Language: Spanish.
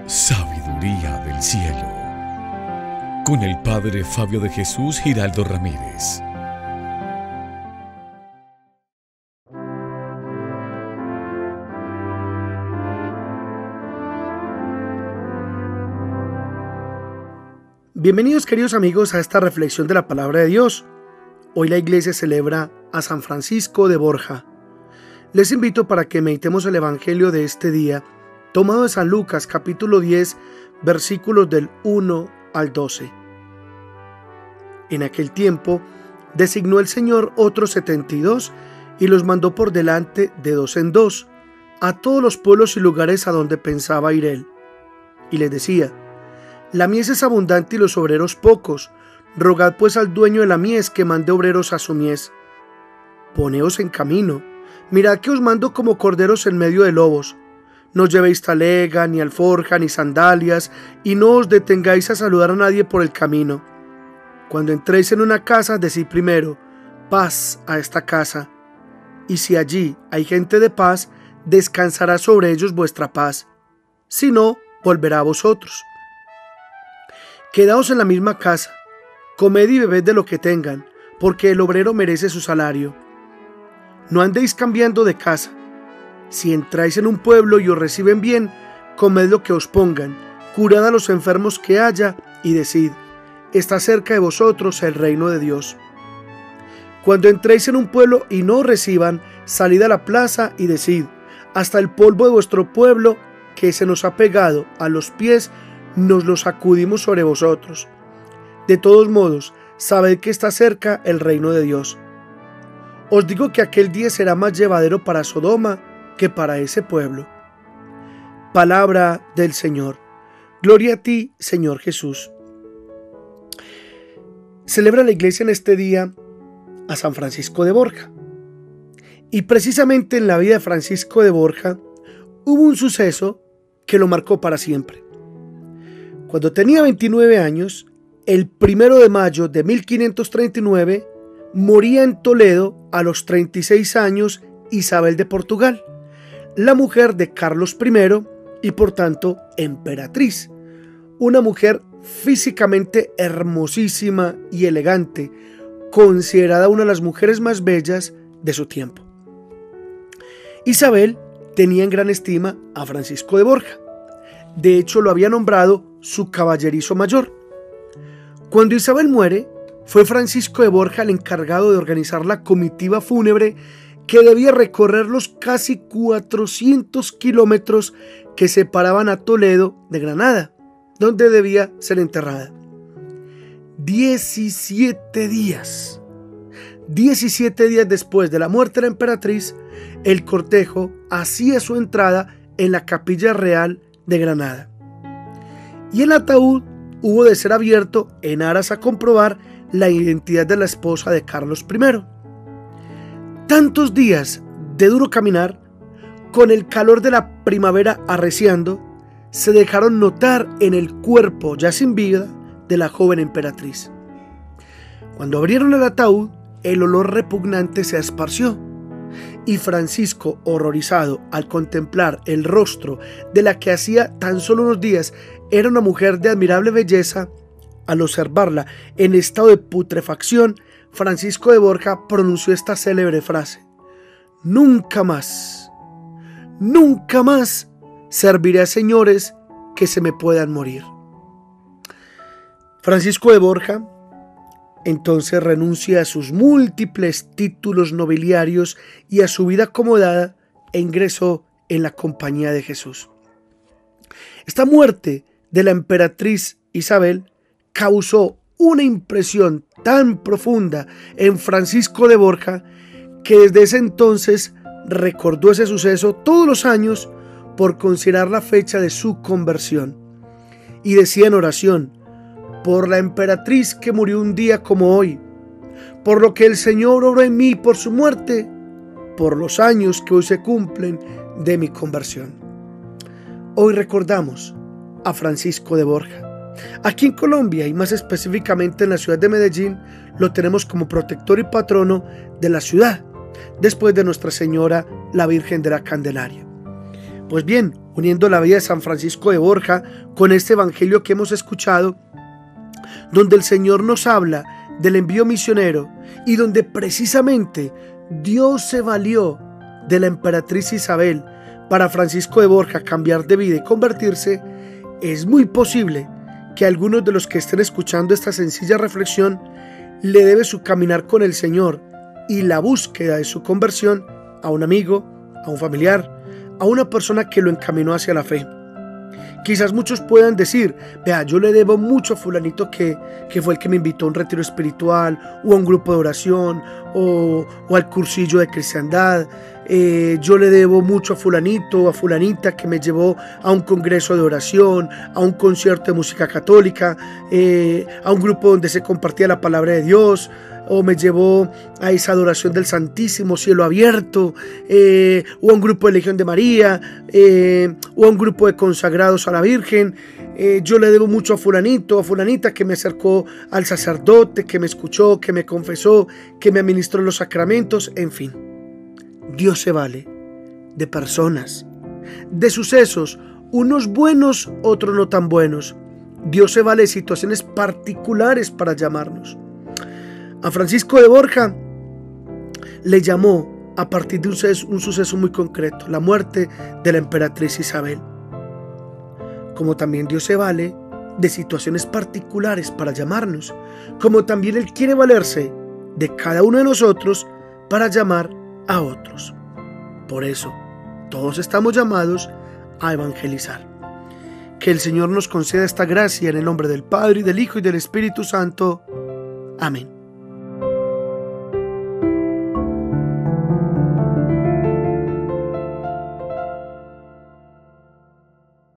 Sabiduría del cielo, con el Padre Fabio de Jesús Giraldo Ramírez. Bienvenidos, queridos amigos, a esta reflexión de la Palabra de Dios. Hoy la Iglesia celebra a San Francisco de Borja. Les invito para que meditemos el Evangelio de este día, tomado de San Lucas, capítulo 10, versículos del 1 al 12. En aquel tiempo, designó el Señor otros 72 y los mandó por delante de dos en dos a todos los pueblos y lugares a donde pensaba ir él. Y les decía: la mies es abundante y los obreros pocos. Rogad pues al dueño de la mies que mande obreros a su mies. Poneos en camino. Mirad que os mando como corderos en medio de lobos. No llevéis talega, ni alforja, ni sandalias, y no os detengáis a saludar a nadie por el camino. Cuando entréis en una casa, decid primero: paz a esta casa. Y si allí hay gente de paz, descansará sobre ellos vuestra paz. Si no, volverá a vosotros. Quedaos en la misma casa, comed y bebed de lo que tengan, porque el obrero merece su salario. No andéis cambiando de casa. Si entráis en un pueblo y os reciben bien, comed lo que os pongan, curad a los enfermos que haya, y decid: está cerca de vosotros el reino de Dios. Cuando entréis en un pueblo y no os reciban, salid a la plaza y decid: hasta el polvo de vuestro pueblo, que se nos ha pegado a los pies, nos lo sacudimos sobre vosotros. De todos modos, sabed que está cerca el reino de Dios. Os digo que aquel día será más llevadero para Sodoma que para ese pueblo. Palabra del Señor. Gloria a ti, Señor Jesús. Celebra la Iglesia en este día a San Francisco de Borja. Y precisamente en la vida de Francisco de Borja hubo un suceso que lo marcó para siempre. Cuando tenía 29 años, el 1 de mayo de 1539, moría en Toledo a los 36 años Isabel de Portugal, la mujer de Carlos I y por tanto emperatriz, una mujer físicamente hermosísima y elegante, considerada una de las mujeres más bellas de su tiempo. Isabel tenía en gran estima a Francisco de Borja. De hecho, lo había nombrado su caballerizo mayor. Cuando Isabel muere, fue Francisco de Borja el encargado de organizar la comitiva fúnebre que debía recorrer los casi 400 kilómetros que separaban a Toledo de Granada, donde debía ser enterrada. 17 días después de la muerte de la emperatriz, el cortejo hacía su entrada en la capilla real de Granada. Y el ataúd hubo de ser abierto en aras a comprobar la identidad de la esposa de Carlos I. Tantos días de duro caminar, con el calor de la primavera arreciando, se dejaron notar en el cuerpo ya sin vida de la joven emperatriz. Cuando abrieron el ataúd, el olor repugnante se esparció, y Francisco, horrorizado al contemplar el rostro de la que hacía tan solo unos días era una mujer de admirable belleza, al observarla en estado de putrefacción, Francisco de Borja pronunció esta célebre frase: nunca más serviré a señores que se me puedan morir. Francisco de Borja entonces renuncia a sus múltiples títulos nobiliarios y a su vida acomodada e ingresó en la compañía de Jesús. Esta muerte de la emperatriz Isabel causó una impresión tan profunda en Francisco de Borja que desde ese entonces recordó ese suceso todos los años por considerar la fecha de su conversión. Y decía en oración: por la emperatriz que murió un día como hoy, por lo que el Señor obró en mí por su muerte, por los años que hoy se cumplen de mi conversión. Hoy recordamos a Francisco de Borja. Aquí en Colombia y más específicamente en la ciudad de Medellín lo tenemos como protector y patrono de la ciudad, después de Nuestra Señora la Virgen de la Candelaria. Pues bien, uniendo la vida de San Francisco de Borja con este evangelio que hemos escuchado, donde el Señor nos habla del envío misionero y donde precisamente Dios se valió de la emperatriz Isabel para Francisco de Borja cambiar de vida y convertirse, es muy posible que algunos de los que estén escuchando esta sencilla reflexión le debe su caminar con el Señor y la búsqueda de su conversión a un amigo, a un familiar, a una persona que lo encaminó hacia la fe. Quizás muchos puedan decir, vea, yo le debo mucho a fulanito que fue el que me invitó a un retiro espiritual o a un grupo de oración o al cursillo de cristiandad. Yo le debo mucho a fulanito o a fulanita que me llevó a un congreso de oración, a un concierto de música católica, a un grupo donde se compartía la palabra de Dios, o me llevó a esa adoración del Santísimo Cielo Abierto, o a un grupo de Legión de María, o a un grupo de consagrados a la Virgen. Yo le debo mucho a fulanito, a fulanita que me acercó al sacerdote, que me escuchó, que me confesó, que me administró los sacramentos, en fin. Dios se vale de personas, de sucesos, unos buenos, otros no tan buenos. Dios se vale de situaciones particulares para llamarnos. A Francisco de Borja le llamó a partir de un suceso muy concreto, la muerte de la emperatriz Isabel. Como también Dios se vale de situaciones particulares para llamarnos, como también Él quiere valerse de cada uno de nosotros para llamar a otros. Por eso, todos estamos llamados a evangelizar. Que el Señor nos conceda esta gracia en el nombre del Padre, y del Hijo, y del Espíritu Santo. Amén.